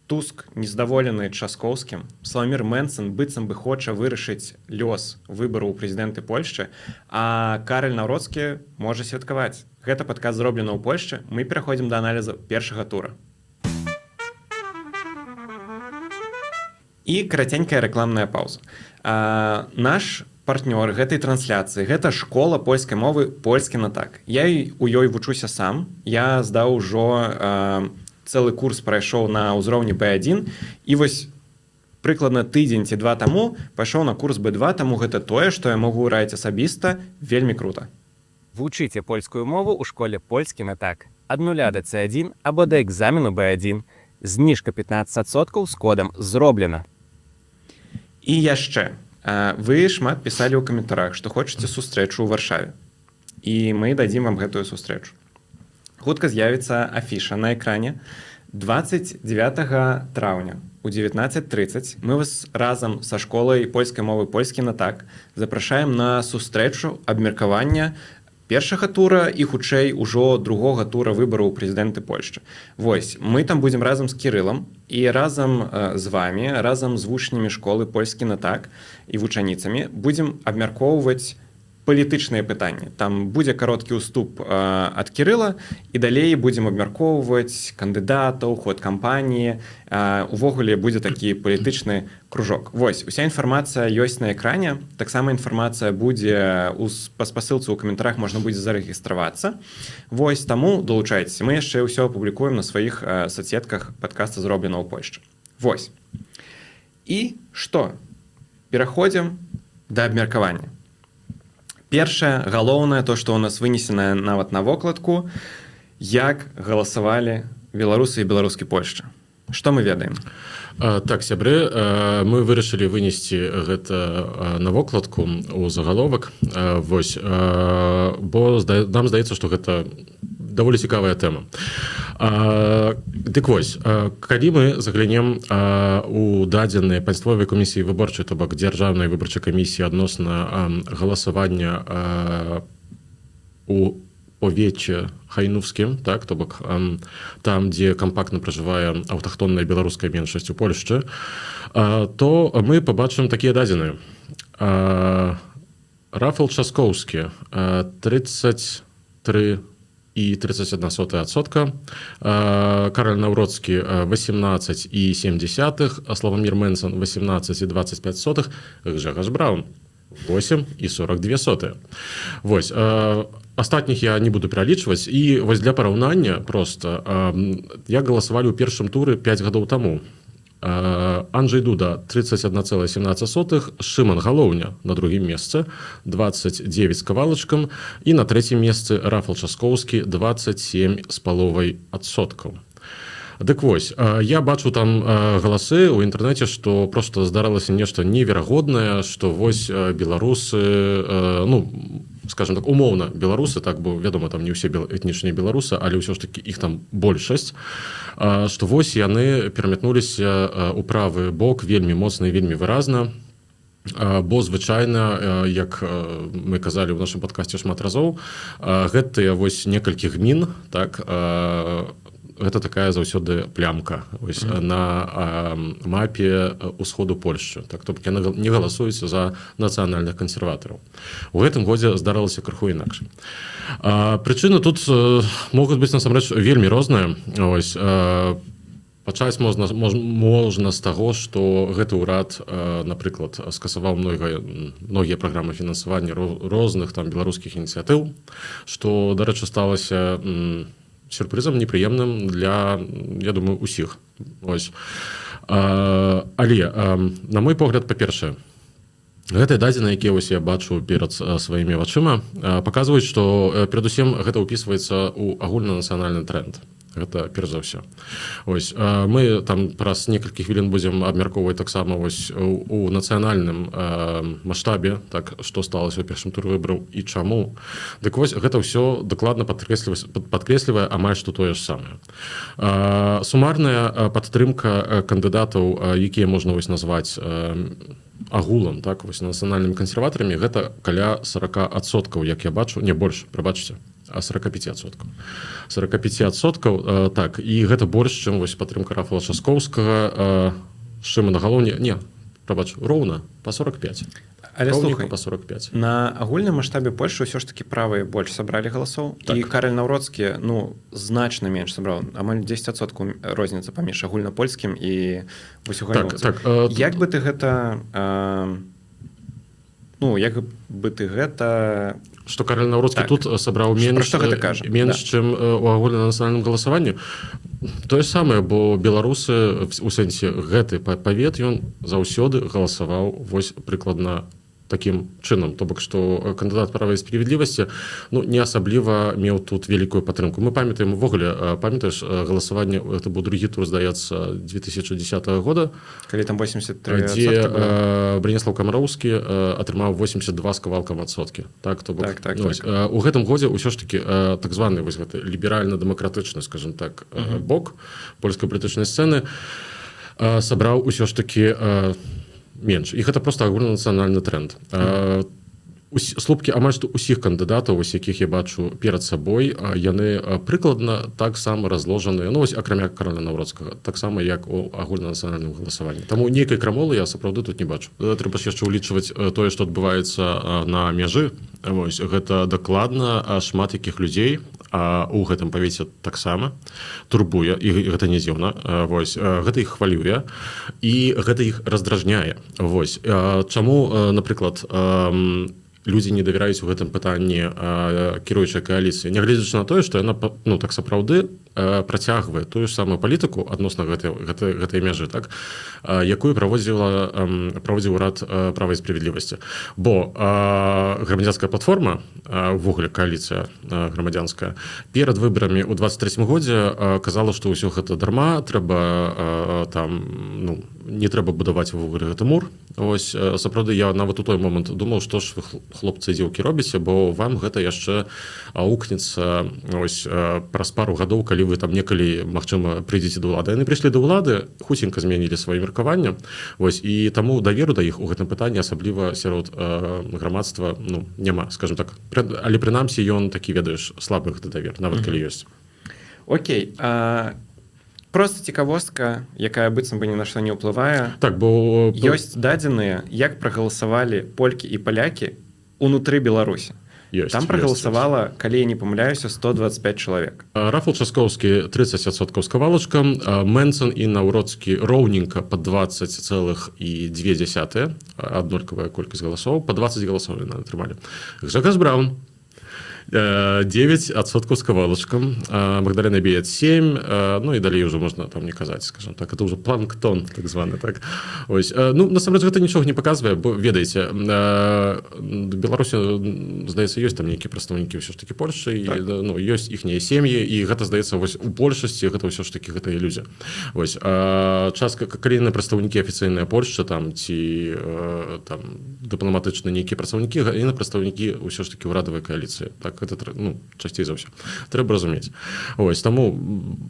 Туск нездаволены Часкоўскім, Славамір Мэнсон быццам бы хоча вырашыць лёс выбару ў прэзідэнты Польшчы, а Караль Наўроцкі можа святкаваць. Гэта падкаст зроблена ў Польшчы. Мы пераходзім да аналізу першага тура. І караценькая рэкламная паўза. Наш партнёр гэтай трансляцыі — гэта школа польскай мовы «Польскі на так». Я у ёй вучуся сам. Я здаў ужо цэлы курс прайшоў на ўзроўні B1, і вось прыкладна тыдзень ці два таму пайшоў на курс B2, таму гэта тое, што я магу раіць асабіста, вельмі крута. Вучыце польскую мову ў школе «Польскі на так». Ад 0 да C1 або да экзамену B1. Зніжка 15% з кодам «Зроблена». І яшчэ. Вы шмат пісалі ў каментарах, што хочаце сустрэчу ў Варшаве. І мы дадзім вам гэтую сустрэчу. Хутка з'явіцца афіша на экране. 29 траўня у 19:30 мы вас разам са школай польскай мовы «Польскі на так» запрашаем на сустрэчу абмеркавання першага тура і, хутчэй, ужо другога тура выбару ў прэзідэнты Польшчы. Вось, мы там будзем разам з Кірылам і разам з вамі, разам з вучнямі школы «Польскі на так» і вучаніцамі будзем абмяркоўваць палітычныя пытанні. Там будзе кароткі ўступ ад Кірыла, і далей будзем абмяркоўваць кандыдатаў, ход кампаніі. Увогуле будзе такі палітычны кружок. Вось, уся інфармацыя ёсць на экране. Таксама інфармацыя будзе па спасылцы ў каментарах, можна будзе зарэгістравацца. Вось, таму долучайцеся. Мы яшчэ ўсё апублікуем на сваіх соцсетках падкаста «Зроблена ў Польшчы». Вось. І што? Пераходзім да абмеркавання. Першае, галоўнае, то, што ў нас вынесена нават на вокладку, як галасавалі беларусы і беларускі Польшчы. Што мы ведаем? Так, сябры, мы вырашылі вынесці гэта на вокладку ў загаловак, вось, бо нам здаецца, што гэта даволі цікавая тэма. Дык вось, калі мы заглянем у дадзеныя панствовай камісіі выборчай, то бок дзяржаўнай выбарчай камісіі адносна галасавання у павеце хайнуўскім, так, то бок там, дзе кампактна пражывае аўтахтонная беларуская меншасць у Польшчы, то мы пабачым такія дадзеныя. Рафал Часкоўскі 33,31%, Караль Наўроцкі 18,7%, Славамір Мэнсон 18,25%, Гжэгаш Браўн 8,42%. Вось, астатніх я не буду пералічваць, і вось для параўнання проста, як галасавалі ў першым туры 5 гадоў таму. Анджэй Дуда 31,17%, Шыман Галоўня на другім месцы 29 з кавалачкам, і на трэцім месцы Рафал Часкоўскі 27,5%. Дык вось, я бачу там галасы ў інтэрнэце, што проста здаралася нешта неверагоднае, што вось беларусы, ну, скажем так, умоўна беларусы, так, бо, вядома, там не ўсе этнічныя беларусы, але ўсё ж такі іх там большасць, што вось яны перамятнуліся ў правы бок вельмі моцна і вельмі выразна, бо звычайна, як мы казалі ў нашым падкасце шмат разоў, гэтыя вось некалькі гмін, так, гэта такая заўсёды плямка вось, на мапе ўсходу Польшчы. Так, то бок яны не галасуюць за нацыянальных кансерватараў. У гэтым годзе здаралася крыху інакш. Прычыны тут могуць быць насамрэч вельмі розныя. Ось, пачаць можна з таго, што гэты ўрад, напрыклад, скасаваў многія праграмы фінансавання розных там беларускіх ініцыятыў, што, дарэчы, сталася сюрпрызам непрыемным для, я думаю, усіх. Ось. Але, на мой погляд, па-першае, гэтыя дадзеныя, якія вось я бачу перад сваімі вачыма, паказваюць, што перадусім гэта ўпісваецца ў агульнанацыянальны тренд. Гэта перш за ўсё. Ось, мы там праз некалькі хвілін будзем абмяркоўваць таксама вось у нацыянальным маштабе, так, што сталася ў першым туры выбараў і чаму. Дык вось гэта ўсё дакладна падкрэслівае амаль што тое ж самае. Сумарная падтрымка кандыдатаў, якія можна вось назваць агулам, так, вось нацыянальнымі кансерватарамі, гэта каля 40%, як я бачу, не больш, прабачце. 45%. 45%, так, і гэта больш, чым вось падтрымка Рафала Часкоўскага, з чым на галоўне, роўна, па 45. Але Роўненька слухай, па 45. на агульным маштабе Польшы ўсё ж такі правыя больш сабралі галасоў, Так. і Караль Наўроцкі, значна менш сабраў, амаль 10% розніца паміж агульнапольскім і вось угальноўцам. Так, Як бы ты гэта што Караль Наўроцкі Так. тут сабраў Пра менш, што гэта кажа? менш чым у агульнанацыянальным галасаванні. Тое самае, бо беларусы у сэнсе гэты павет ён заўсёды галасаваў вось прыкладна такім чынам, то бок што кандыдат права і справядлівасці не асабліва меў тут вялікую падтрымку. Мы памятаем увогуле, памятаеш галасаванне, гэта быў другі тур, здаецца, 2010 года, калі там 83%, дзе Браніслаў Камароўскі атрымаў 82 з кавалкам адсоткі. Так, то бок, Так. у гэтым годзе ўсё ж такі так званы вось гэты ліберальна-дэмакратычны, скажем так, бок польска-брытычнай сцэны сабраў усё ж такі менш. І гэта проста агульнанацыянальны тренд. Слупкі амаль што ўсіх кандыдатаў, вось якіх я бачу перад сабой, яны прыкладна таксама разложаны, вось акрамя Караля Наўроцкага, таксама як у агульнанацыянальным галасаванні. Таму нейкай крамолы я сапраўды тут не бачу. Трэба ж яшчэ ўлічваць тое, што адбываецца на мяжы. Вось гэта дакладна шмат якіх людзей у гэтым павеце таксама турбуе, і гэта не дзіўна. Вось гэта іх хвалюе і гэта іх раздражняе. Вось чаму, напрыклад, людзі не давяраюць у гэтым пытанні кіруючай кааліцыі, нягледзячы на тое, што яна так сапраўды працягвае тую ж самую палітыку адносна гэтай мяжы, так, якую праводзіў урад права і справядлівасці. Бо грамадзянская платформа, увогуле кааліцыя грамадзянская, перад выбарамі ў 23 годзе казала, што ўсё гэта дарма, трэба не трэба будаваць увогуле гэты мур. Ось сапраўды я нават у той момант думаў, што ж вы, хлопцы і дзеўкі, робіце, бо вам гэта яшчэ аукнецца праз пару гадоў, калі вы там некалі, магчыма, прыйдзеце да ўлады. Яны прыйшлі да ўлады, хуценька змянілі сваё меркаванне, і таму даверу да іх у гэтым пытанні, асабліва сярод грамадства, няма, скажем так. Але прынамсі ён такі, ведаеш, слабы гэты давер, нават калі ёсць. Окей, просто цікавостка, якая быццам бы ні на што не ўплывае. Так, бо ёсць дадзеныя, як прагаласавалі полькі і палякі унутры Беларусі. Там прагаласавала, калі я не памыляюся, 125 чалавек. Рафал Часкоўскі 30% з кавалачкам, Менцэн і Наўроцкі роўненька па 20,2, аднолькавая колькасць галасоў, па 20 галасоў яны атрымалі. Жакаш Браўн 9% з кавалачкам, Магдалена Беяд 7%, і далей ўжо можна там не казаць, скажем так, это ўжо планктон, так званы, так. Ось, насамрэч гэта нічога не паказвае, бо, ведаеце, Беларусі, здаецца, ёсць там нейкія прадстаўнікі ўсё ж такі Польшчы, ёсць іхнія сем'і, і гэта, здаецца, вось у большасці гэта ўсё ж такі гэта ілюзія. Вось, частка, калі на прадстаўнікі афіцыйныя Польшчы, там, ці там дыпламатычныя нейкія прадстаўнікі, і на прадстаўнікі ўсё ж такі ўрадавай кааліцыі, так. Гэта часцей за ўсё. Трэба разумець. Ось, таму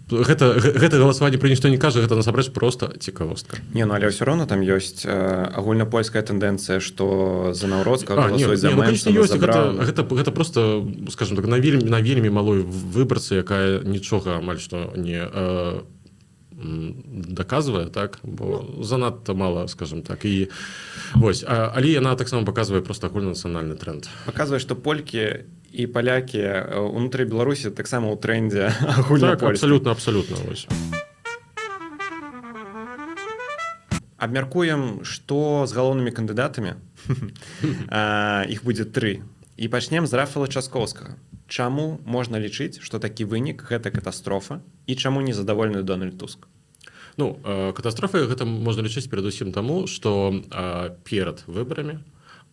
гэта галасаванне пра нішто не кажа, гэта насамрэч проста цікавостка. Але ўсё роўна там ёсць агульнапольская тэндэнцыя, што за Наўроцкага галасуюць за Менцэна, за Браўна. Гэта проста, скажем так, на вельмі малой выбарцы, якая нічога амаль што не даказвае, так, бо занадта мала, скажем так, і вось, але яна таксама паказвае проста агульнанацыянальны тренд. Паказвае, што полькі і палякі унутры Беларусі таксама ў трендзе агульнапольскім. Так, абсалютна, вось. Абмяркуем, што з галоўнымі кандыдатамі. Іх будзе 3. І пачнем з Рафала Часкоўскага. Чаму можна лічыць, што такі вынік гэта катастрофа, і чаму незадаволены Дональд Туск? Катастрофай гэта можна лічыць перадусім таму, што перад выбарамі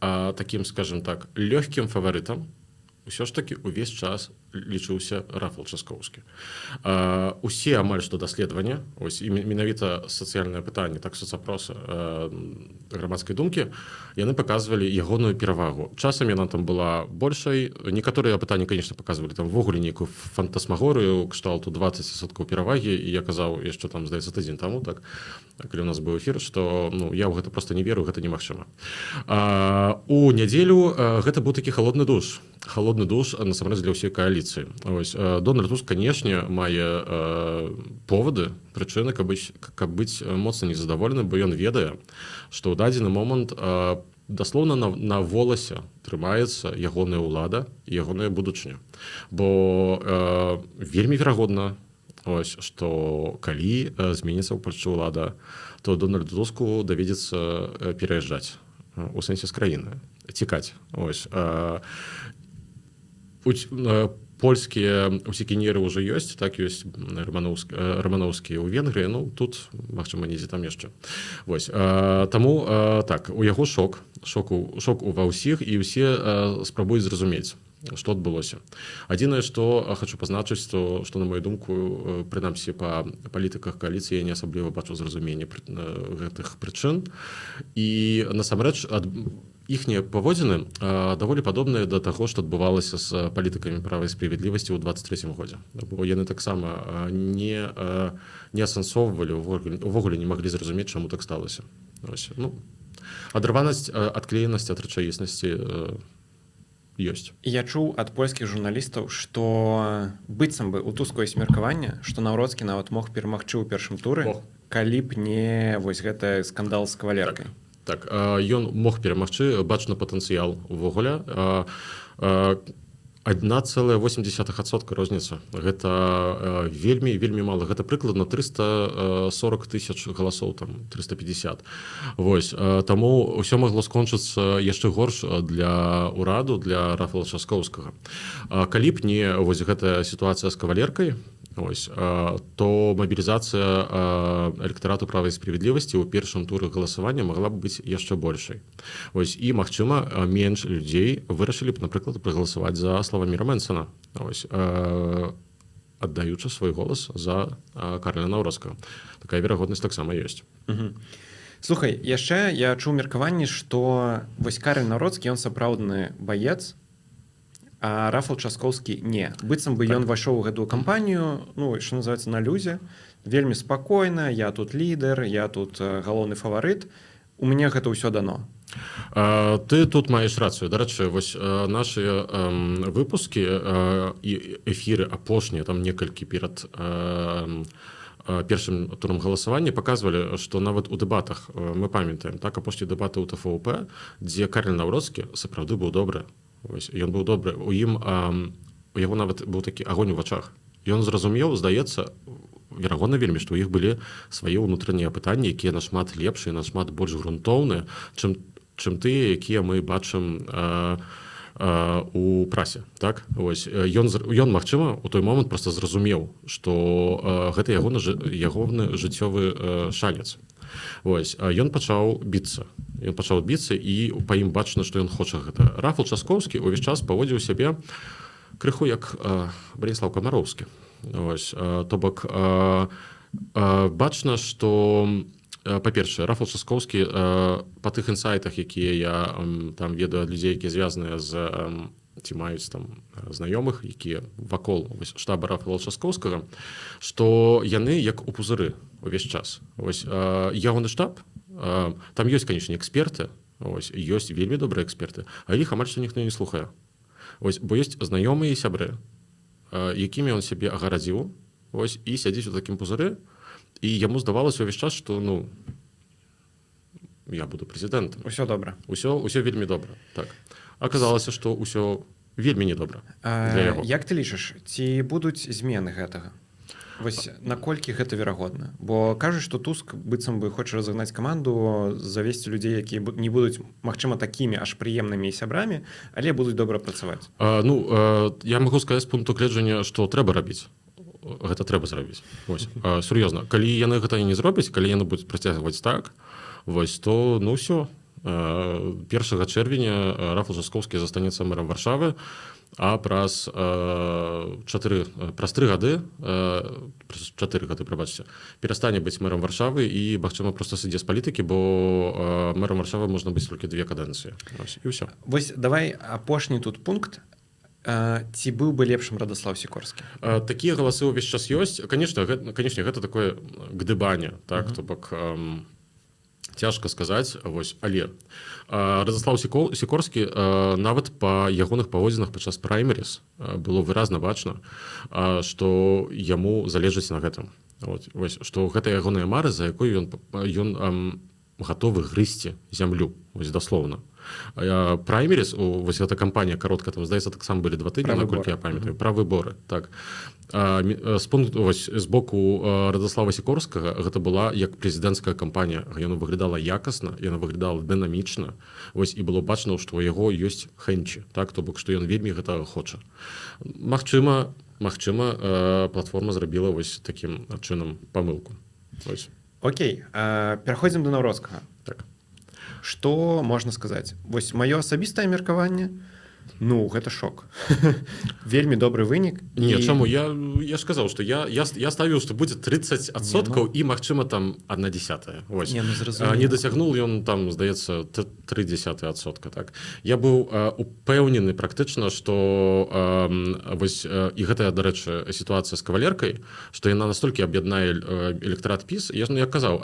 такім, скажем так, лёгкім фаварытам ўсё ж такі ўвесь час лічыўся Рафал Часкоўскі. Усе амаль што даследавання, ось і менавіта сацыяльнае пытанне, так соцапросы грамадскай думкі, яны паказвалі ягоную перавагу. Часам яна там была большай, некаторыя пытанні, конечно, паказвалі там ввогуле нейкую фантасмагорыю, кшталту 20% перавагі, і я казаў яшчэ там, здаецца, тыдзень таму, так, калі у нас быў эфір, што я ў гэта проста не веру, гэта немагчыма. У нядзелю гэта быў такі халодны душ, насамрэч для ўсёй кааліцыі. пазіцыі. Дональд Туск, канешне, мае повады, прычыны, каб быць моцна незадаволеным, бо ён ведае, што ў дадзены момант даслоўна на воласе трымаецца ягоная ўлада і ягоная будучыня. Бо вельмі верагодна, што калі зменіцца ў Польшчы ўлада, то Дональду Туску даведзецца пераязджаць у сэнсе з краіны, цікаць. Польскія усікінеры ўжо ёсць, так ёсць рамановскія ў Венгрыі, ну тут, магчыма, недзе там яшчэ. Таму так, у яго шок ува ўсіх, і ўсе спрабуюць зразумець, што адбылося. Адзінае, што хочу пазначыць, што на мою думку, прынамсі па палітыках кааліцыі я не асабліва бачу зразумення гэтых прычын. І насамрэч іхнія паводзіны даволі падобныя да таго, што адбывалася з палітыкамі права і справядлівасці ў 23-м годзе. Бо яны таксама не асэнсоўвалі, увогуле не маглі зразумець, чаму так сталася. Адрыванасць, адклеенасць ад рэчаіснасці ёсць. Я чуў ад польскіх журналістаў, што быццам бы у Туску ёсць меркаванне, што Наўроцкі нават мог перамагчы ў першым туры, калі б не вось гэты скандал з кавалеркай. Так, ён мог перамагчы, бачна патэнцыял увогуле. 1,8% розніца. Гэта вельмі мала. Гэта прыкладна 340 тысяч галасоў, там 350. Таму ўсё магло скончыцца яшчэ горш для ўраду, для Рафала Часкоўскага. Калі б не гэтая сітуацыя з кавалеркай, то мабілізацыя электарату права і справядлівасці ў першым туры галасавання магла б быць яшчэ большай. І, магчыма, менш людзей вырашылі б, напрыклад, прагаласаваць за Славаміра Мэнсана, аддаючы свой голас за Карля Наўроцкага. Такая верагоднасць таксама ёсць. Слухай, яшчэ я чуў меркаванне, што вось Карл Наўроцкі, ён сапраўдны баец, а Рафал Часкоўскі не. Быццам бы ён вайшоў у гэтую кампанію, ну, што называецца, на люзе, вельмі спакойна, я тут лідар, я тут галоўны фаварыт, у мяне гэта ўсё дано. Ты тут маеш рацыю. Дарэчы, вось нашы выпускі і эфіры апошнія, там некалькі перад першым турам галасавання паказвалі, што нават у дэбатах, мы памятаем, так, апошнія дэбаты ў ТФУП, дзе Карл Наўроцкі сапраўды быў добры. Ён быў добры. У яго нават быў такі агонь у вачах. Ён зразумеў, здаецца, верагодна вельмі, што ў іх былі свае ўнутраныя пытанні, якія нашмат лепшыя, нашмат больш грунтоўныя, чым тыя, якія мы бачым у прасе. Так? Ён, магчыма, у той момант проста зразумеў, што гэта ягоны жыццёвы шанец. Ён пачаў біцца. І па ім бачна, што ён хоча гэта. Рафал Часкоўскі ўвесь час паводзіў сябе крыху як Браніслаў Камароўскі. То бок бачна, што па-першае, Рафал Часкоўскі па тых інсайтах, якія я там ведаю ад людзей, якія звязаныя з ці маюць там знаёмых, якія вакол штаба Рафала Часкоўскага, што яны як у пузыры увесь час. Ягоны штаб, там ёсць, канечне, эксперты, ёсць вельмі добрыя эксперты, а іх амаль што ніхто не слухае. Бо ёсць знаёмыя і сябры, якімі ён сябе агарадзіў, і сядзіць у такім пузыры, і яму здавалася ўвесь час, што я буду прэзідэнтам. Усё добра. Усё вельмі добра. Так. Аказалася, што ўсё вельмі недобра для яго. Як ты лічыш, ці будуць змены гэтага? Вось наколькі гэта верагодна? Бо кажуць, што Туск быццам бы хоча разагнаць каманду, завесці людзей, якія не будуць, магчыма, такімі аж прыемнымі сябрамі, але будуць добра працаваць. Я магу сказаць з пункту гледжання, што трэба рабіць. Гэта трэба зрабіць. Сур'ёзна. Калі яны гэта не зробяць, калі яны будуць працягваць так, то ўсё. 1 чэрвеня Рафал Часкоўскі застанецца мэрам Варшавы, а праз 3 гады, перастане быць мэрам Варшавы і, магчыма, проста сыдзе з палітыкі, бо мэрам Варшавы можна быць толькі 2 кадэнцыі. І ўсё. Вось давай апошні тут пункт. Ці быў бы лепшым Радаслаў Сікорскі? Такія галасы ўвесь час ёсць. Канечне, гэта такое гдыбанне, так, то бок цяжка сказаць, вось, але Радзіслаў Сікорскі нават па ягоных паводзінах падчас праймеріс было выразна бачна, што яму залежыць на гэтым. Вось, што гэта ягоныя мары, за якой ён гатовы грызці зямлю, вось даслоўна. Праймеріс, вось эта кампанія каротка, там, здаецца, таксама былі 2 тыдні, наколькі я памятаю, пра выборы. Так. З боку Радзіслава Сікорскага гэта была як прэзідэнцкая кампанія. Яна выглядала якасна, яна выглядала дынамічна. Вось, і было бачна, што ў яго ёсць хэнчі, так, то бок, што ён вельмі гэтага хоча. Магчыма, платформа зрабіла вось такім чынам памылку. Вось. Окей, пераходзім да Наўроцкага. Так. Што можна сказаць? Вось маё асабістае меркаванне, ну, гэта шок. Вельмі добры вынік. Не, чаму? Я сказаў, што я ставіў, што будзе 30% і, магчыма, там 1/10. Вось. Не дацягнуў ён, там, здаецца, 0,3%. Так. Я быў упэўнены практычна, што вось, і гэтая, дарэчы, сітуацыя з кавалеркай, што яна настолькі аб'яднае электарат ПіС, я казаў,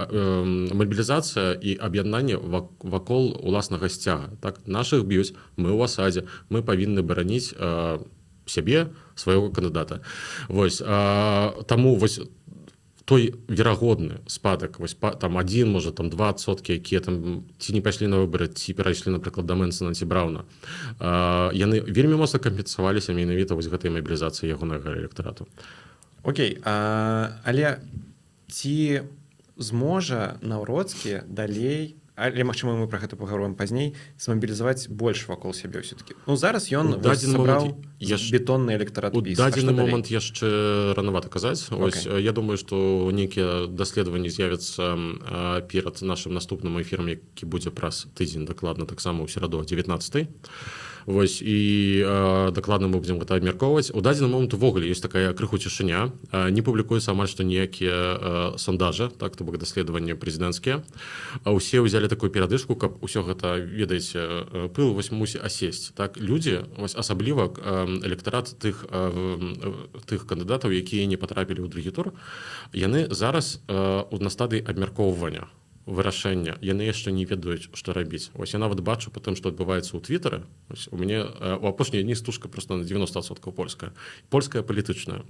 мабілізацыя і аб'яднанне вакол уласнага сцяга. Так? Нашых б'юць, мы ў асадзе, мы павінны бараніць сябе, свайго кандыдата. Вось, таму вось той верагодны спадак, вось, там 1, можа, там 2%, якія там ці не пайшлі на выбары, ці перайшлі, напрыклад, да Мэнсона ці Брауна, яны вельмі моцна кампенсаваліся менавіта вось гэтай мабілізацыі ягонага электарату. Окей, але ці зможа Наўроцкі далей, але, магчыма, мы пра гэта пагаворым пазней, змабілізаваць больш вакол сябе ўсё-такі. Ну, зараз ён сабраў бетонны электарат ПіС. У дадзены момант яшчэ ранавата казаць. Ось, я думаю, што нейкія даследаванні з'явяцца перад нашым наступным эфірам, які будзе праз тыдзень, дакладна, таксама ў сераду 19-й. Вось, і дакладна мы будзем гэта абмяркоўваць. У дадзены момант увогуле ёсць такая крыху цішыня. Не публікуецца амаль што ніякія сондажы, так, то бок даследаванні прэзідэнцкія. Усе ўзялі такую перадышку, каб усё гэта, ведаеце, пыл вось мусіць асесці. Так, людзі, вось асабліва электарат тых кандыдатаў, якія не патрапілі ў другі тур, яны зараз на стадыі абмяркоўвання, вырашэння, яны яшчэ не ведаюць, што рабіць. Вось я нават бачу па тым, што адбываецца ў Твітары. У мяне у апошнія дні стужка просто на 90% польская палітычная.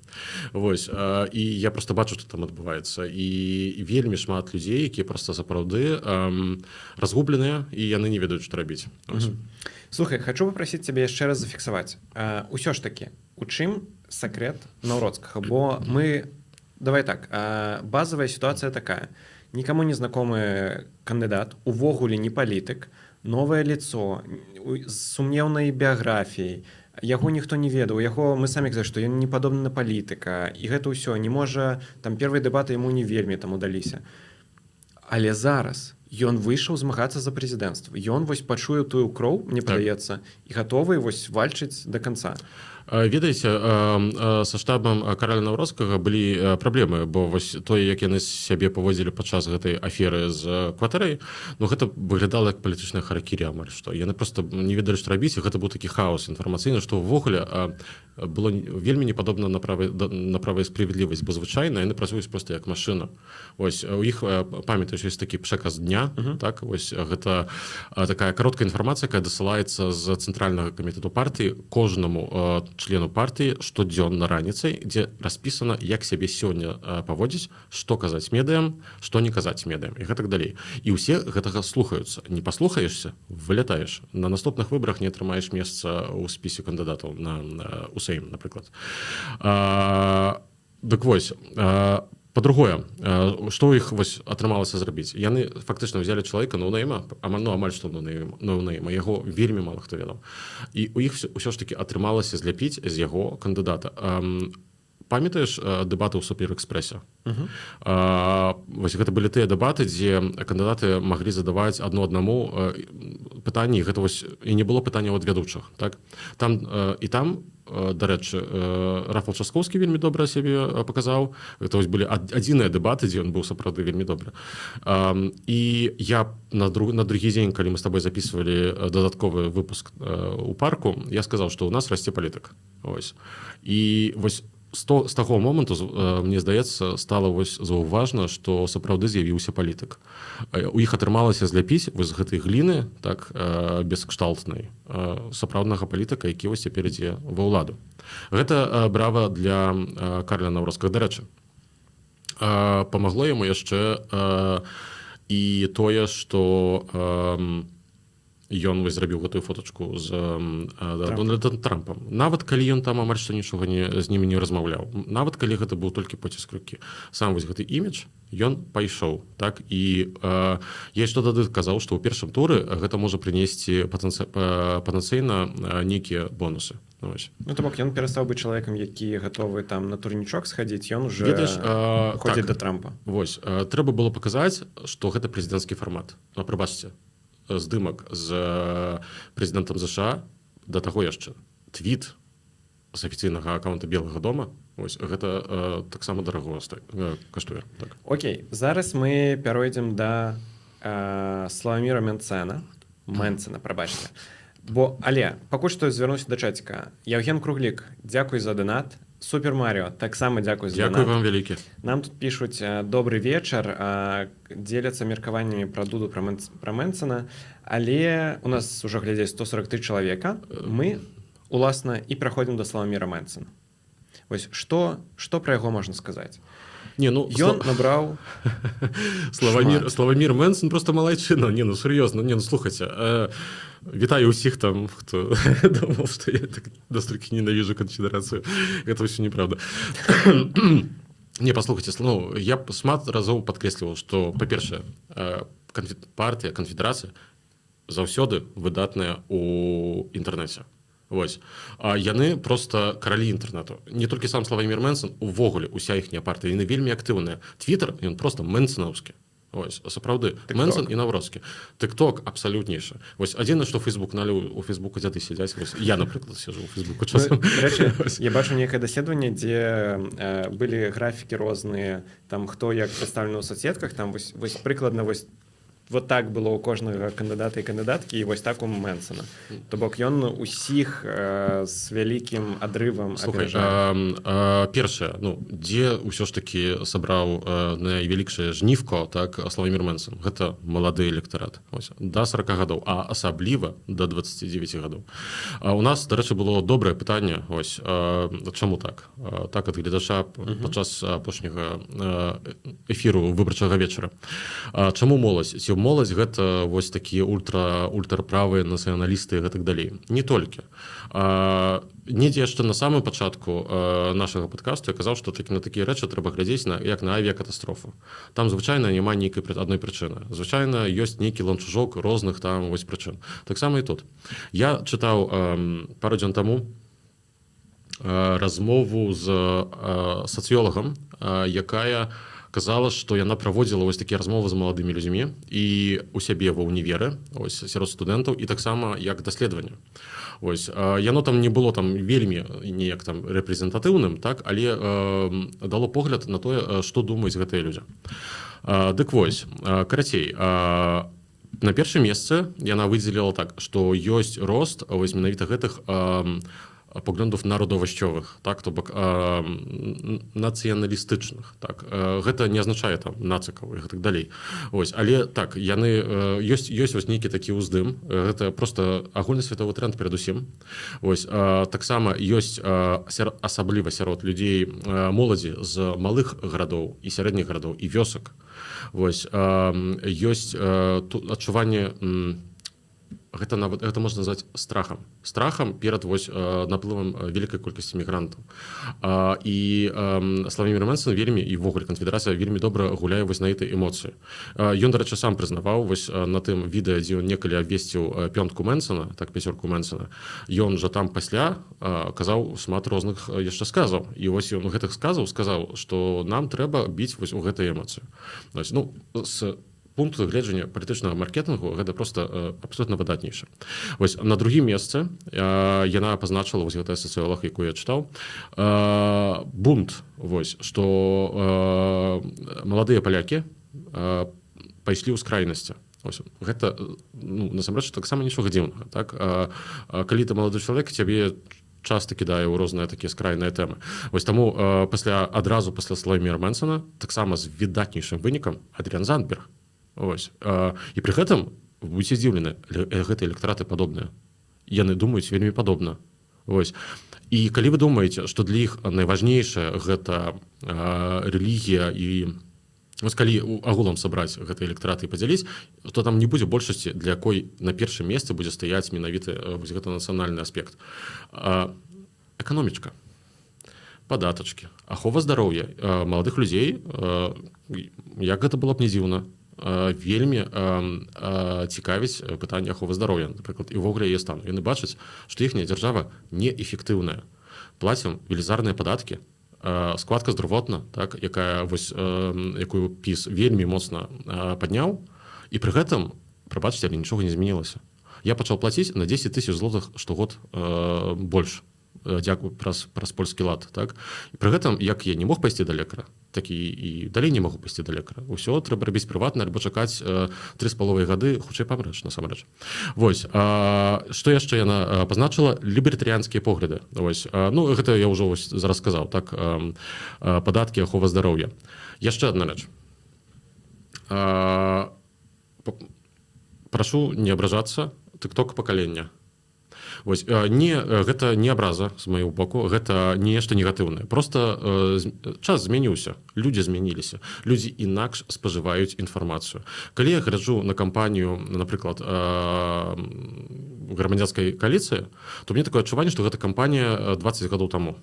Вось, і я просто бачу, што там адбываецца. І вельмі шмат людзей, якія просто сапраўды разгубленыя, і яны не ведаюць, што рабіць. Слухай, хочу попросіць цябе яшчэ раз зафіксаваць. Усё ж такі, у чым сакрэт Наўроцкага? Бо мы, давай так, базовая ситуация такая. Никому не знакомый кандидат, увогуле не палітык, новое лицо, з сумнеўнай біяграфіяй, яго ніхто не ведаў, яго мы самі казалі, што ён не падобны на палітыка, і гэта ўсё, не можа, там первыя дэбаты яму не вельмі там удаліся. Але зараз ён выйшаў змагацца за прэзідэнцтва. Ён вось пачуе тую кроў, мне падаецца, і гатовы вось вальчыць да канца. Ведаеце, са штабам караля Наўроцкага былі праблемы, бо вось тое, як яны сябе паводзілі падчас гэтай аферы з кватэрай, ну гэта выглядала як палітычная харакірі амаль што. Яны проста не ведалі, што рабіць, і гэта быў такі хаос інфармацыйны, што ўвогуле было вельмі не падобна на права і справядлівасць, бо звычайна яны працуюць проста як машына. Ось у іх, памятаеш, ёсць такі пшэказ дня, так, вось гэта такая кароткая інфармацыя, якая дасылаецца з цэнтральнага камітэту партыі кожнаму члену партыі штодзённа раніцай, дзе распісана, як сябе сёння паводзіць, што казаць медыям, што не казаць медыям і гэтак далей. І ўсе гэтага слухаюцца. Не паслухаешся, вылятаеш. На наступных выбарах не атрымаеш месца ў спісе кандыдатаў у Сейм, напрыклад. Дык вось, па-другое, што ў іх вось атрымалася зрабіць? Яны фактычна ўзялі чалавека ноунейма, амаль што ноунейма, яго вельмі мала хто ведаў. І ў іх ўсё ж такі атрымалася зляпіць з яго кандыдата. Памятаеш дэбаты ў Суперэкспрэсе? Вось гэта былі тыя дэбаты, дзе кандыдаты маглі задаваць адно аднаму пытанні, гэта вось і не было пытанняў ад вядучых, так? Там, дарэчы, Рафал Часкоўскі вельмі добра сябе паказаў. Гэта вось былі адзіныя дэбаты, дзе ён быў сапраўды вельмі добры. І я на другі дзень, калі мы з табой записывалі дадатковы выпуск у парку, я сказаў, што ў нас расце палітык. Ось. І вось з таго моманту, мне здаецца, стала вось заўважна, што сапраўды з'явіўся палітык. У іх атрымалася зляпіць вось гэтай гліны, так, бескшталтнай, сапраўднага палітыка, які вось цяпер ідзе ва ўладу. Гэта брава для Карля Наўроцкага. Дарэчы, памагло яму яшчэ і тое, што ён вось зрабіў гэтую фотачку з Дональдом Трампам. Нават калі ён там амаль што нічога з імі не размаўляў, нават калі гэта быў толькі поціск рукі, сам вось гэты імідж ён пайшоў, так, і я што тады казаў, што ў першым туры гэта можа прынесці патэнцыйна нейкія бонусы. Ну, то бок ён перастаў быць чалавекам, які гатовы там на турнічок схадзіць, ён уже ходзіць так, да Трампа. Вось, трэба было паказаць, што гэта прэзідэнцкі фармат. Прабачце, здымак з прэзідэнтам ЗША, да таго яшчэ твіт з афіцыйнага аккаунта Белага дома, вось, гэта таксама дарагога каштуе. Так. Окей, зараз мы пяройдзем да Славаміра Мэнцэна, прабачце. Але пакуль што звярнуся да чаціка. Яўген Круглік, дзякуй за донат. Супер Маріо, таксама дзякуй за донат. Дзякуй вам вялікі. Нам тут пішуць добры вечар, дзеляцца меркаваннямі пра Дуду, пра Мэнцэна, але у нас ужо глядзяць 143 чалавека. Мы, уласна, і праходзім да Славаміра Мэнцэна. Вось, што пра яго можна сказаць? Ён набраў Славамір Мэнцэн просто малайчына. Сур'ёзна, слухайце. Вітаю ўсіх там, хто думаў, што я так настолькі ненавіжу канфедэрацыю. Гэта ўсё неправда. Не, паслухайце, я шмат разоў падкрэсліваў, што, па-першае, партыя, канфедэрацыя заўсёды выдатная ў інтэрнэце. Вось. А яны просто каралі інтэрнэту. Не толькі сам Славамір Мэнцэн, увогуле уся іхняя партыя, яны вельмі актыўныя. Твіттер, ён просто мэнцэнаўскі. Вось, сапраўды, Мэнцэн і Наўроцкі. Тык-ток абсалютнейшы. Вось, адзінае, што Фейсбук у Фейсбуку дзяды сядзяць. Вось, я, напрыклад, сяджу ў Фейсбуку часам. Рэчы, я бачу нейкае даследаванне, дзе былі графікі розныя, там, хто як прадстаўлены ў соцсетках, там, вось прыкладна, вось, вот так было ў кожнага кандыдата і кандыдаткі, і вось так у Мэнцэна. То бок ён усіх з вялікім адрывам аперажае. Першае, дзе ўсё ж такі сабраў найвялікшае жнівко, так, Славамір Мэнцэн. Гэта малады электарат. Ось, да 40 гадоў, а асабліва да 29 гадоў. У нас, дарэчы, было добрае пытанне, ось, чаму так? Так, ад гледача падчас апошняга эфіру выбарчага вечара. Чаму моладзь? Моладзь гэта вось такія ультраправыя нацыяналісты і гэтак далей. Не толькі. Недзе яшчэ на самым пачатку нашага падкасту я казаў, што на такія рэчы трэба глядзець як на авіякатастрофу. Там звычайна няма нейкай адной прычыны. Звычайна ёсць нейкі ланцужок розных там вось прычын. Таксама і тут. Я чытаў пару дзён таму размову з сацыёлагам, якая казала, што яна праводзіла вось такія размовы з маладымі людзьмі і у сябе ва ўніверы, ось сярод студэнтаў, і таксама як даследаванне. Ось, яно там не было там вельмі неяк там рэпрэзентатыўным, так, але дало погляд на тое, што думаюць гэтыя людзі. Дык вось, карацей, на першым месцы яна выдзеліла так, што ёсць рост вось менавіта гэтых поглядов народовашчовых, так, то бок нацыяналістычных, так. Гэта не азначае там нацыкаў і гэтак далей. Ось, але так, яны ёсць вось нейкі такі ўздым, гэта просто агульнасветовы тренд перадусім. Ось, таксама ёсць асабліва сярод людзей моладзі з малых гарадоў і сярэдніх гарадоў і вёсак. Вось, ёсць адчуванне, гэта можна назваць страхам перад вось наплывам вялікай колькасці мігрантаў. І Славамір Мэнцэн вельмі і ввогуле канфедэрацыя вельмі добра гуляе вось на гэтай эмоцыі. Ён, дарэчы, сам прызнаваў вось на тым відэа, дзе ён некалі абвесціў пёнтку Мэнцэна, так, пяцёрку Мэнцэна. Ён жа там пасля казаў шмат розных яшчэ сказаў. І вось ён у гэтых сказаў сказаў, што нам трэба біць вось у гэтай эмоцыі. З пункту гледжання палітычнага маркетынгу гэта просто абсолютна выдатнейша. Вось на другім месцы яна пазначыла вось гэтая сацыёлог, якую я чытаў, бунт, вось, што маладыя палякі пайшлі ў скрайнасці. Ось, гэта насамрэч таксама нічога дзіўнага, так. Калі ты малады чалавек, цябе часта кідае ў розныя такія скрайныя тэмы. Вось таму адразу пасля Славіміра Мэнсона таксама з выдатнейшым вынікам Адріан Зандберг. Вось. І пры гэтым будзьце здзіўлены, гэтыя электараты падобныя. Яны думаюць вельмі падобна. Вось. І калі вы думаеце, што для іх найважнейшая гэта рэлігія і вось калі агулам сабраць гэтыя электараты і падзяліць, то там не будзе большасці, для якой на першым месцы будзе стаяць менавіта вось гэта нацыянальны аспект. Эканомічка, падатачкі, ахова здароўя маладых людзей, як гэта было б не дзіўна, вельмі цікавіць пытанне аховы здароўя, напрыклад, і ўвогуле яе стану. Яны бачаць, што іхняя дзяржава неэфектыўная. Плацім велізарныя падаткі, складка здравотна, так, якую ПіС вельмі моцна падняў, і пры гэтым, прабачце, але нічога не змянілася. Я пачаў плаціць на 10 000 злотых штогод больш, дзякую праз польскі лад. Так? І пры гэтым, як я не мог пайсці да лекара, так і далей не магу пайсці да лекара. Усё трэба рабіць прыватна, альбо чакаць 3,5 гады, хутчэй памрэш, насамрэч. Вось. Што яшчэ яна пазначыла? Лібертарыянскія погляды. Вось. Ну, гэта я ўжо зараз сказаў. Так? Падаткі, ахова здароўя. Яшчэ адна рэч. Прашу не абражацца, тык-ток пакалення. Вось, гэта не абраза з майго боку, гэта нешта негатыўнае. Просто час змяніўся, людзі змяніліся, людзі інакш спажываюць інфармацыю. Калі я гляджу на кампанію, напрыклад, грамадзянскай кааліцыі, то мне такое адчуванне, што гэта кампанія 20 гадоў таму.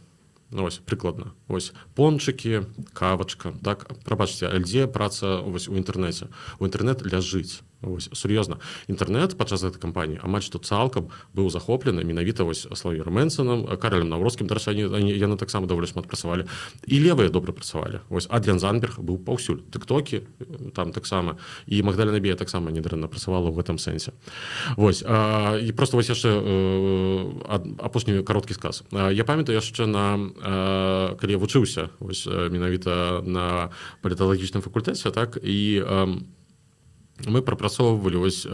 Ну, вось, прыкладна. Вось, пончыкі, кавачка. Так, прабачце, дзе праца вось, у інтэрнэце? У інтэрнэт ляжыць. Вось, сур'ёзна. Інтэрнэт падчас гэтай кампаніі амаль што цалкам быў захоплены менавіта вось Славімірам Мэнсонам, Каралем Наўроцкім, дарэчы, яны таксама даволі шмат працавалі. І левыя добра працавалі. Вось, Адріан Зандберг быў паўсюль. Тык-токі там таксама. І Магдалена Бея таксама недрэнна працавала ў гэтым сэнсе. Вось, і проста вось яшчэ апошні кароткі сказ. Я памятаю яшчэ калі я вучыўся вось, менавіта на паліталагічным факультэце, так, і мы прапрацоўвалі вось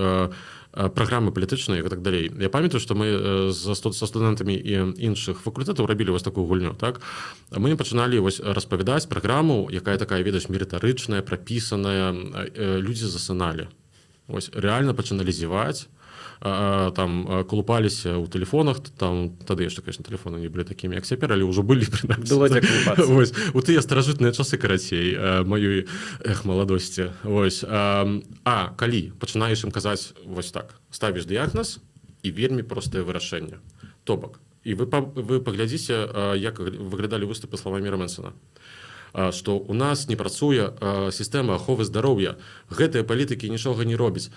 праграмы палітычныя і так далей. Я памятаю, што мы са студэнтамі і іншых факультэтаў рабілі вось такую гульню. Так? Мы пачыналі вось распавядаць праграму, якая такая, ведаць, мілітарычная, прапісаная. Людзі засыналі. Вось, рэальна пачыналі зеваць, там колупаліся ў тэлефонах, там тады яшчэ, конечно, тэлефоны не былі такімі, як цяпер, але ўжо былі, прынамсі. Было дзе колупацца. Вось, у тыя старажытныя часы, карацей, маёй маладосці. Вось. Калі пачынаеш ім казаць вось так, ставіш дыягназ і вельмі простае вырашэнне. То бок, і вы паглядзіце, як выглядалі выступы Славіміра Мэнсона. Што у нас не працуе сістэма аховы здароўя. Гэтыя палітыкі нічога не робяць.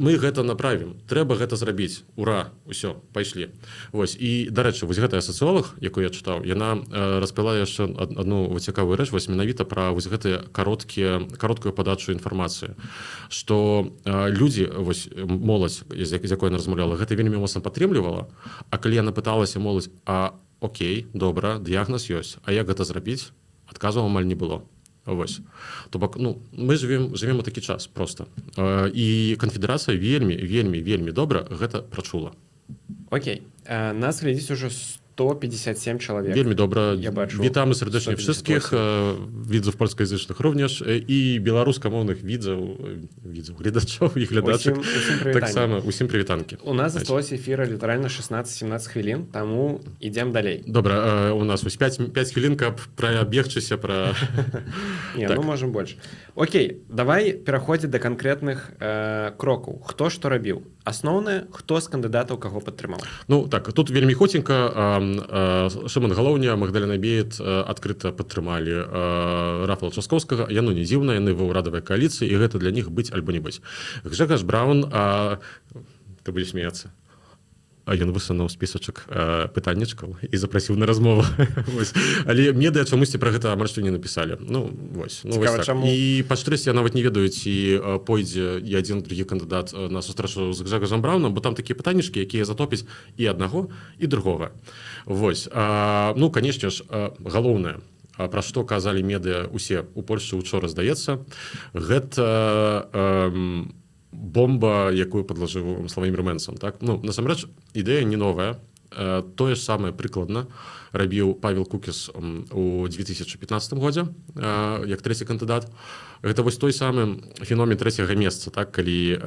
Мы гэта направім. Трэба гэта зрабіць. Ура! Усё, пайшлі. Вось. І, дарэчы, вось гэтая сацыолог, якую я чытаў, яна распавяла яшчэ адну цікавую рэч, вось менавіта пра вось гэтыя кароткую падачу інфармацыі. Што людзі, вось моладзь, з якой яна размаўляла, гэта вельмі моцна падтрымлівала. А калі яна пыталася моладзь, окей, добра, дыягназ ёсць, а як гэта зрабіць? Адказаў амаль не было. Вось. То бок, ну, мы живем у такі час проста. І канфедэрацыя вельмі добра гэта прачула. Окей. Нас глядзіць ужо 157 чалавек. Вельмі добра. Я бачу. Вітamy serdecznie wszystkich widzów polskojęzycznych również i беларускамоўных widzów, гледачоў і глядачак. Так само, усім прывітанкі. У нас засталося эфіра літаральна 16-17 хвілін, таму ідзем далей. Добра, у нас ось 5 хвілін, каб прабегчыся пра... Не, ну можем больш. Окей, давай пераходзіць да канкрэтных крокаў. Хто што рабіў? Асноўнае, хто з кандыдатаў каго падтрымаў? Ну так, тут вельмі хоценька Шымон Галоўня, Магдалена Беет адкрыта падтрымалі Рафала Часкоўскага. Яно не дзіўна, яны ва ўрадавай кааліцыі, і гэта для них быць альбо не быць. Гжегаш Браун, ты будзеш смеяцца. Ён высунуў спісачак пытаннячкаў і запрасіў на размову. Але медыя чамусьці пра гэта амаль што не напісалі. Ну, вось. Цікава, чаму? І па штрэсці я нават не ведаю, ці пойдзе і адзін другі кандыдат на сустрэчу з Гжегажам Брауном, бо там такія пытаннячкі, якія затопяць і аднаго, і другога. Вось. Ну, канешне ж, галоўнае, пра што казалі медыя усе ў Польшчы учора, здаецца, гэта бомба, якую падлажыў Славімір Мэнсон. Так? Ну, насамрэч, ідэя не новая. Тое ж самае прыкладна рабіў Павел Кукіс у 2015 годзе як трэці кандыдат. Гэта вось той самы феномен трэцяга месца, так, калі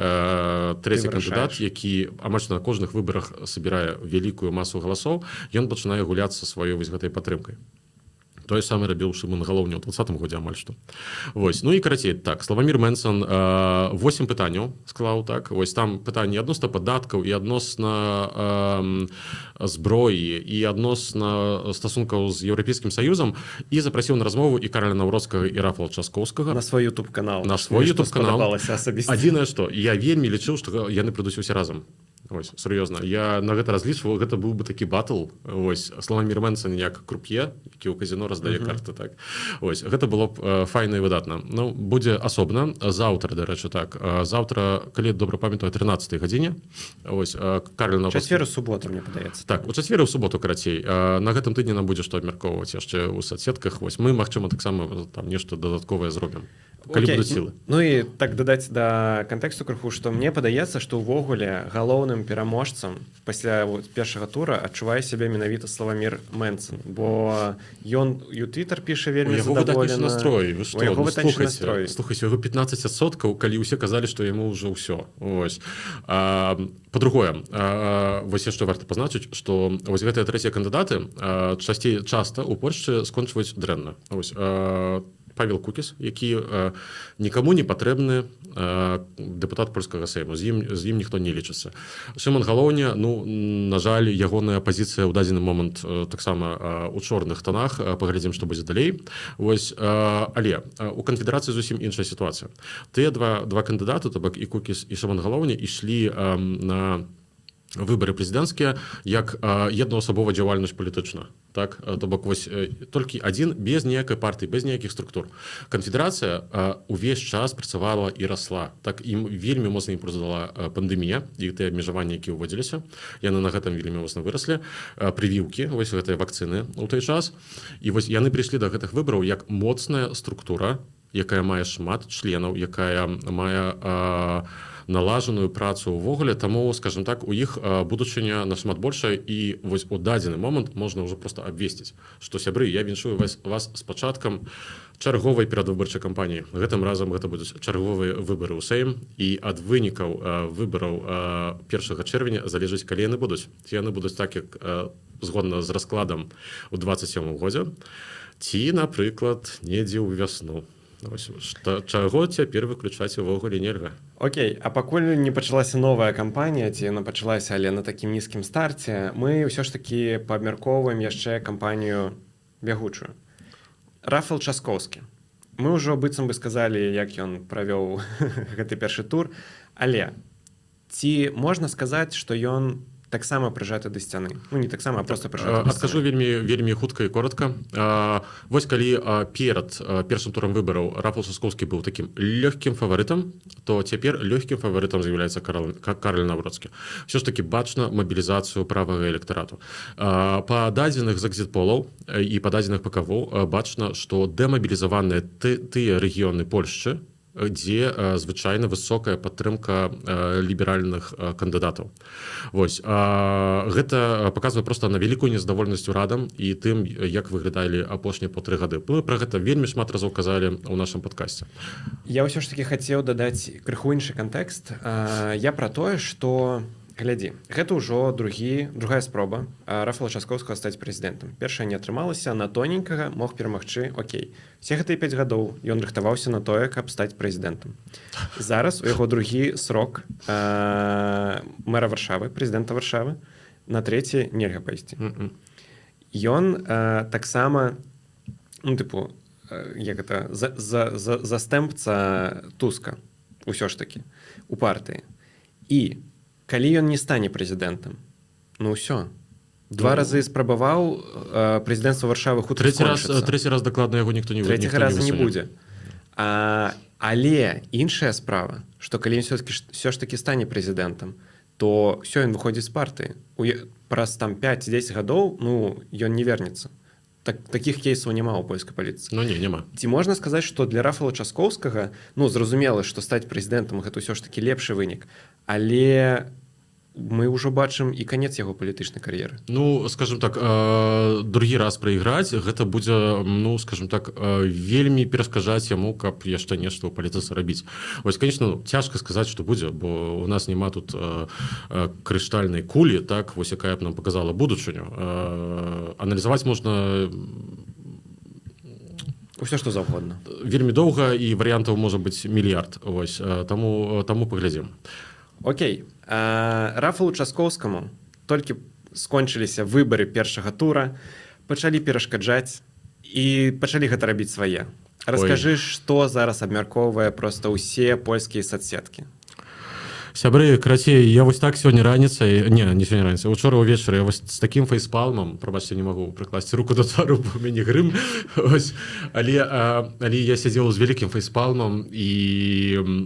трэці кандыдат, які амаль на кожных выбарах сабірае вялікую масу галасоў, ён пачынае гуляцца сваёй вось гэтай падтрымкай. Тое самае рабіў Шымон Галоўня ў 2020 годзе амаль што. Вось. Ну і карацей, так, Славамір Мэнсон 8 пытанняў склаў, так. Вось там пытанні адносна падаткаў і адносна зброі і адносна стасункаў з Еўрапейскім Саюзам і запрасіў на размову і Караля Наўроцкага і Рафала Часкоўскага. На свой YouTube-канал. На свой YouTube-канал. Асабіста. Адзінае што, я вельмі лічыў, што яны прыйдуць усе разам. Вось, сур'ёзна, я на гэта разлічваў, гэта быў бы такі батл. Вось, Славамір Мэнсон як круп'е, які ў казіно раздае карты, так. Вось, гэта было б файна і выдатна. Ну, будзе асобна. Заўтра, дарэчы, так. Заўтра, калі добра памятаю, 13-й гадзіне. Вось, Карл Наўроцкі. Чацвер у суботу, мне падаецца. Так, у чацвер і ў суботу, карацей. На гэтым тыдні нам будзе што абмяркоўваць яшчэ ў соцсетках. Вось, мы, магчыма, таксама там нешта дадатковае зробім. Калі будуць сілы. Ну і так дадаць да кантэксту крыху, што мне падаецца, што ўвогуле галоўным пераможцам пасля першага тура адчувае сябе менавіта Славамір Мэнсон, бо ён у Twitter піша вельмі задаволена. Настрой. Вы што? Яго вытанчаны настрой. Слухайце, яго 15%, калі ўсе казалі, што яму ўжо ўсё. Вось. Па-другое, вось яшчэ варта пазначыць, што вось гэтыя трэція кандыдаты часта ў Польшчы скончваюць дрэнна. Вось. Павел Кукіс, які нікому не патрэбны дэпутат польскага сейму, з ім ніхто не лічыцца. Шымон Галоўня, ну, на жаль, ягоная пазіцыя ў дадзены момант таксама у чорных тонах, паглядзім, што будзе далей. Вось, але у канфедэрацыі зусім іншая сітуацыя. Тыя два кандыдаты, то бок і Кукіс, і Шымон Галоўня, ішлі на выбары прэзідэнцкія як едноасабова дзявальнасць палітычна, так, то бок вось толькі адзін без ніякай партыі, без ніякіх структур. Канфедэрацыя увесь час працавала і расла, так, ім вельмі моцна імпульс дала пандэмія і тыя абмежаванні, які ўводзіліся, яны на гэтым вельмі моцна выраслі, прывіўкі, вось гэтыя вакцыны ў той час, і вось яны прыйшлі да гэтых выбараў як моцная структура, якая мае шмат членаў, якая мае налажаную працу ўвогуле, таму, скажем так, у іх будучыня нашмат большая, і вось у дадзены момант можна ўжо проста абвесціць, што, сябры, я віншую вас з пачаткам чарговай перадвыбарчай кампаніі. Гэтым разам гэта будуць чарговыя выбары ў Сейм, і ад вынікаў выбараў 1 чэрвеня залежыць, калі яны будуць. Ці яны будуць так, як згодна з раскладам у 27 годзе, ці, напрыклад, недзе ў вясну. Чаго цяпер выключаць увогуле нельга. Окей, а пакуль не пачалася новая кампанія, ці яна пачалася, але на такім нізкім старце, мы ўсё ж такі паабмяркоўваем яшчэ кампанію бягучую. Рафал Часкоўскі. Мы ўжо быццам бы сказалі, як ён правёў гэты першы тур, але ці можна сказаць, што ён таксама прыжаты да сцяны? Ну, не таксама, а проста прыжаты да сцяны. Адкажу вельмі хутка і коротка. Вось калі перад першым турам выбараў Рафал Часкоўскі быў такім лёгкім фаварытам, то цяпер лёгкім фаварытам з'яўляецца Карл Наўроцкі. Усё ж такі бачна мабілізацыю правага электарату. Па дадзеных з экзіт-полаў і па дадзеных ПКВ бачна, што дэмабілізаваныя тыя рэгіёны Польшчы, дзе звычайна высокая падтрымка ліберальных кандыдатаў. Вось. Гэта паказвае проста на вялікую незадаволенасць урадам і тым, як выглядалі апошнія па 3 гады. Мы пра гэта вельмі шмат разоў казалі ў нашым падкасце. Я ўсё ж такі хацеў дадаць крыху іншы кантэкст. Я пра тое, што глядзі, гэта ўжо другая спроба Рафала Часкоўскага стаць прэзідэнтам. Першая не атрымалася, на тоненькага мог перамагчы, окей. Все гэтыя 5 гадоў ён рыхтаваўся на тое, каб стаць прэзідэнтам. Зараз у яго другі срок мэра Варшавы, прэзідэнта Варшавы, на трэці нельга пайсці. Ён таксама, ну, тыпу, як гэта, застэмпца Туска, усё ж такі, у партыі. І калі ён не стане прэзідэнтам, ну ўсё. 2 разы спрабаваў прэзідэнцтва Варшавы хутка скончыцца. Трэці раз дакладна яго ніхто не высуне. Трэцяга раза не будзе. Але іншая справа, што калі ён ўсё ж такі стане прэзідэнтам, то ўсё, ён выходзіць з партыі. Праз там 5-10 гадоў, ну, ён не вернецца. Такіх кейсаў няма ў польскай палітыцы. Ну не, няма. Ці можна сказаць, што для Рафала Часкоўскага, ну, зразумела, што стаць прэзідэнтам гэта ўсё ж такі лепшы вынік, але мы ўжо бачым і канец яго палітычнай кар'еры. Ну, скажем так, другі раз прайграць, гэта будзе, ну, скажем так, вельмі перашкаджаць яму, каб яшчэ нешта ў палітыцы рабіць. Вось, конечно, цяжка сказаць, што будзе, бо у нас няма тут крыштальнай кулі, так, вось якая б нам показала будучыню. Аналізаваць можна Усё, што заўгодна. Вельмі доўга, і варыянтаў можа быць мільярд. Вось, таму паглядзім. Окей. Рафалу Часкоўскаму толькі скончыліся выбары першага тура, пачалі перашкаджаць і пачалі гэта рабіць свае. Раскажы, што зараз абмяркоўвае проста ўсе польскія соцсеткі. Сябры, карацей, я вось так сёння раніцай, не сёння раніцай, учора ўвечары я вось з такім фейспалмам, прабачце, не магу прыкласці руку да твару, бо ў мяне грым, ось, але я сядзеў з вялікім фейспалмам, і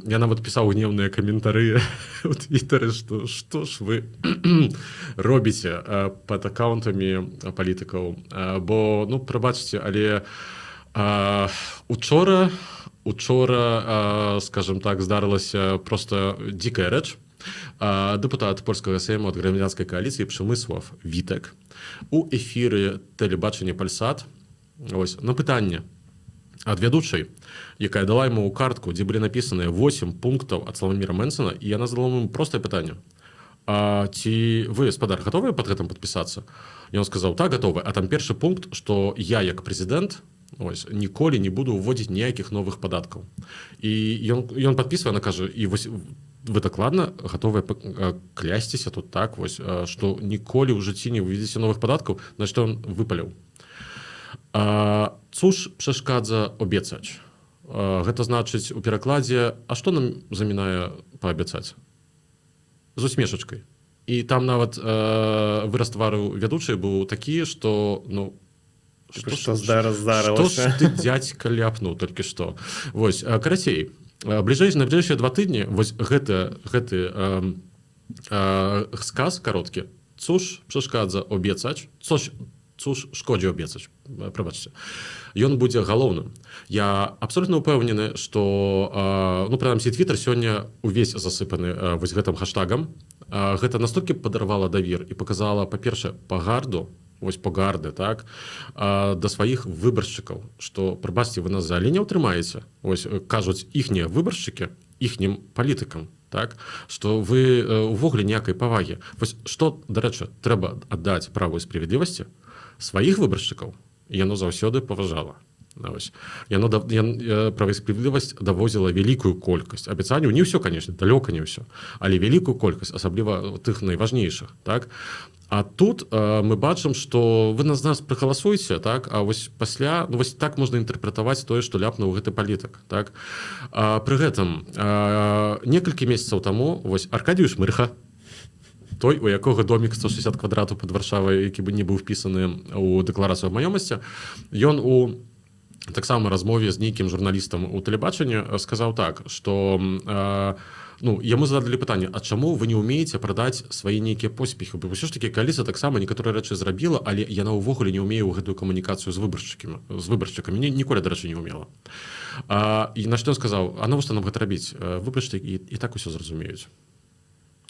я нават пісаў гневныя каментары ў твітары, што ж вы робіце пад аккаунтамі палітыкаў, бо, ну, прабачце, але Учора, скажем так, здарылася просто дзікая рэч. Дэпутат польскага сейму ад грамадзянскай кааліцыі Przemysław Witek у эфіры тэлебачання Пальсат ось, на пытанне ад вядучай, якая дала яму картку, дзе былі напісаныя 8 пунктаў ад Славоміра Мэнсона, і яна задала яму простае пытанне. Ці вы, спадар, гатовыя пад гэтым падпісацца? Ён сказаў, так, гатовы. А там першы пункт, што я, як прэзідэнт, ось, ніколі не буду ўводзіць ніякіх новых падаткаў. І ён падпісвае, она кажа, і вось вы дакладна гатовыя клясціся тут так, вось, што ніколі ў жыцці не уведзеце новых падаткаў, на што ён выпаліў. Цуж przeszkadza obiecać. Гэта значыць у перакладзе, а што нам замінае паабяцаць? З усмешачкай. І там нават выраз твару вядучай быў такі, што, ну, Што здарылася? Што ж ты, дзядзька, ляпнуў толькі што? Вось, карацей, на бліжэйшыя 2 тыдні вось гэты сказ кароткі. Цуж przeszkadza obiecać, цуж шкодzi obiecać, прабачце. Ён будзе галоўным. Я абсолютно ўпэўнены, што, ну, прынамсі, Твіттер сёння увесь засыпаны вось гэтым хаштагам. Гэта настолькі падарвала давер і показала, па-першае, пагарды, так, да сваіх выбаршчыкаў, што, прабачце, вы нас взагалі не ўтрымаеце. Вось, кажуць іхнія выбаршчыкі іхнім палітыкам, так, што вы увогуле ніякай павагі. Вось, што, дарэчы, трэба аддаць праву і справядлівасці сваіх выбаршчыкаў, яно заўсёды паважала. Права і справядлівасць давозіла вялікую колькасць абяцанняў, не ўсё, конечно, далёка не ўсё, але вялікую колькасць, асабліва тых найважнейшых, так. А тут мы бачым, што вы нас прагаласуеце, так, а вось пасля, ну, вось так можна інтэрпрэтаваць тое, што ляпнуў гэты палітык, так. Пры гэтым некалькі месяцаў таму вось Аркадіюш Мырха, той, у якога домік 160 квадратаў пад Варшавай, які бы не быў впісаны ў дэкларацыю маёмасці, ён у таксама размове з нейкім журналістам у тэлебачанні сказаў так, што ну, яму задалі пытанне, а чаму вы не ўмееце прадаць свае нейкія поспехі? Бо ўсё ж такі кааліцыя таксама некаторыя рэчы зрабіла, але яна ўвогуле не ўмее ў гэтую камунікацыю з выбаршчыкамі. Ніколі, дарэчы, не ўмела. І на што ён сказаў, а навошта нам гэта рабіць? Выбаршчыкі і так усё зразумеюць.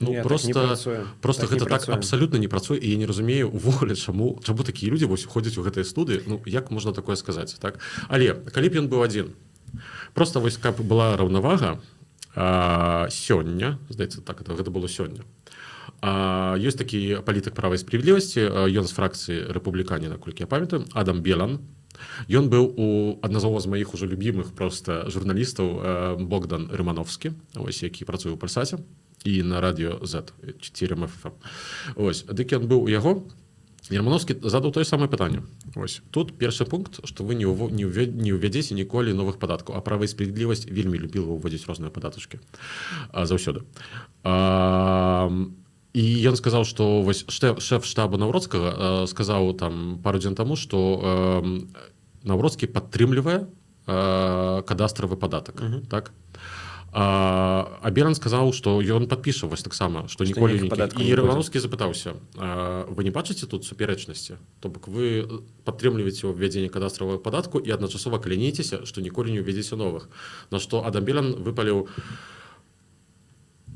Ну, просто гэта так абсалютна не працуе, і я не разумею увогуле, чаму такія людзі вось ходзяць у гэтай студыі, ну, як можна такое сказаць, так? Але калі б ён быў адзін, просто вось каб была раўнавага, сёння, здаецца, так, гэта было сёння. Ёсць такі палітык права і справядлівасці, ён з фракцыі рэпублікане, наколькі я памятаю, Адам Белан. Ён быў у аднаго з маіх ужо любімых проста журналістаў Богдан Рымановскі, ось, які працуе ў Пальсаце і на радыё Z, 4 FM. Ось, дык ён быў у яго, Рымановскі задаў тое самае пытанне. Ось, тут першы пункт, што вы не ўвядзеце ніколі новых падаткаў, а права і справядлівасць вельмі любіла ўводзіць розныя падатачкі заўсёды. І ён сказаў, што вось шэф штабу Наўроцкага сказаў там пару дзён таму, што Наўроцкі падтрымлівае кадастравы падатак, так? А Белан сказаў, што ён падпіша вось таксама, што ніколі не... І Рымановскі запытаўся, вы не бачыце тут супярэчнасці? То бок вы падтрымліваеце ўвядзенне кадастравага падатку і адначасова кляніцеся, што ніколі не ўвядзеце новых. На што Адам Белан выпаліў,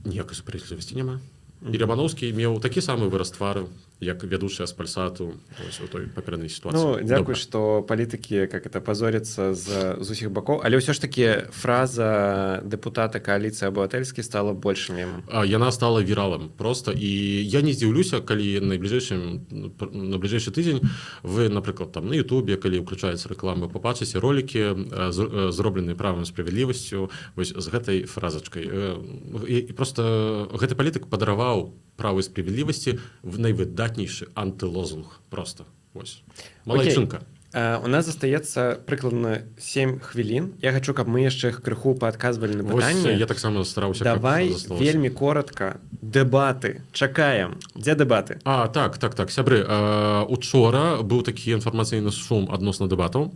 ніякай супярэчлівасці няма. І Рябановскі меў такі самы выраз твару, як вядучая з пальсату вось, у той папярэднай сітуацыі. Ну, дзякуй, што палітыкі как это пазоряцца з усіх бакоў, але ўсё ж такі фраза дэпутата кааліцыі абыватэльскі стала больш мемам. Яна стала віралам просто, і я не здзіўлюся, калі на бліжэйшы тыдзень вы, напрыклад, там на Ютубе, калі ўключаецца рэкламы, пабачыце ролікі, зробленыя правам і справядлівасцю вось з гэтай фразачкай. І просто гэты палітык падараваў праву і справядлівасці в найвыдатнейшы антылозунг просто. Вось. Малайчынка. У нас застаецца прыкладна 7 хвілін. Я хачу, каб мы яшчэ крыху паадказвалі на пытанні. Я таксама стараўся. Давай вельмі коротка. Дэбаты. Чакаем. Дзе дэбаты? Так, сябры. Учора быў такі інфармацыйны шум адносна дэбатаў.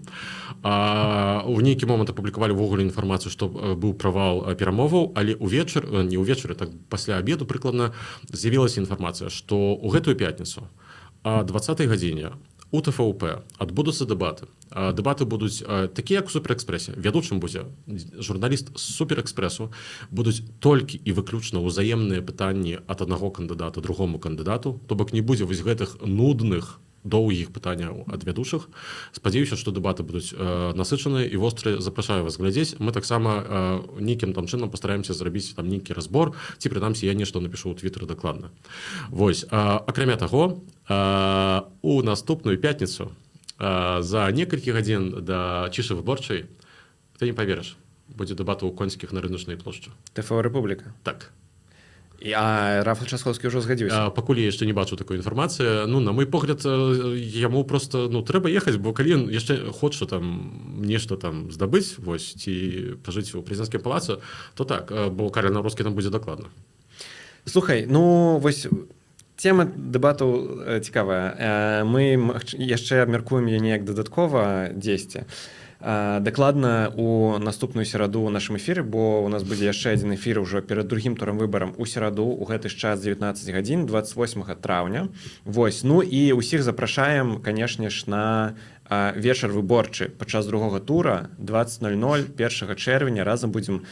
У нейкі момант апублікавалі ўвогуле інфармацыю, што быў правал перамоваў, але не ўвечары, так пасля абеду прыкладна з'явілася інфармацыя, што ў гэтую пятніцу о 20-й гадзіне у ТФУП адбудуцца дэбаты. Дэбаты будуць такія, як у суперэкспрэсе. Вядучым будзе журналіст з суперэкспрэсу. Будуць толькі і выключна ўзаемныя пытанні ад аднаго кандыдата другому кандыдату. То бок не будзе вось гэтых нудных доўгіх пытанняў ад вядучых. Спадзяюся, што дэбаты будуць насычаныя і вострыя. Запрашаю вас глядзець. Мы таксама нейкім там чынам пастараемся зрабіць там нейкі разбор, ці прынамсі я нешта напішу ў Твіттэры дакладна. Вось. Акрамя таго, у наступную пятніцу за некалькі гадзін да цішы выборчай, ты не паверыш, будзе дэбат у Конскіх на рыначнай плошчы. ТФО Рэпубліка. Так. Рафал Часхоўскі ўжо згадзіўся. Пакуль я яшчэ не бачу такой інфармацыі, на мой погляд, яму просто трэба ехаць, бо калі ён яшчэ хоча там нешта там здабыць, вось, ці пажыць у прэзідэнцкім палацы, то так, бо Карл Навроцкі там будзе дакладна. Слухай, вось тема дэбатаў цікавая. Мы яшчэ абмяркуем яе неяк дадаткова дзесьці. Дакладна у наступную сераду ў нашым эфіры, бо у нас будзе яшчэ адзін эфір ужо перад другім турам выбарам у сераду у гэты ж час 19 гадзін 28 траўня. Вось, і ўсіх запрашаем, канешне ж, на вечар выборчы падчас другога тура 20:00 1 чэрвеня разам будзем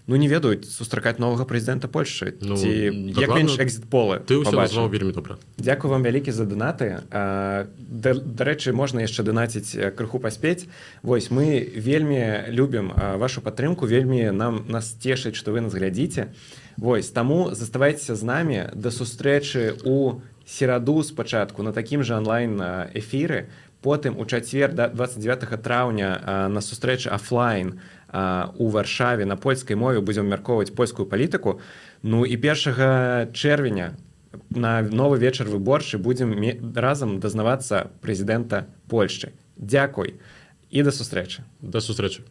не ведаю, сустракаць новага прэзідэнта Польшчы ці як менш экзіт-полы. Ты ўсё назваў вельмі добра. Дзякую вам вялікі за донаты. Дарэчы, можна яшчэ донаціць крыху паспець. Вось, мы вельмі любім вашу падтрымку, вельмі нас цешыць, што вы нас глядзіце. Вось, таму заставайцеся з намі да сустрэчы у сераду спачатку на такім жа онлайн-эфіры, потым у чацвер 29 траўня на сустрэчы офлайн у Варшаве на польскай мове будзем абмяркоўваць польскую палітыку. І 1 чэрвеня на новы вечар выборчы будзем разам дазнавацца прэзідэнта Польшчы. Дзякуй і да сустрэчы. Да сустрэчы.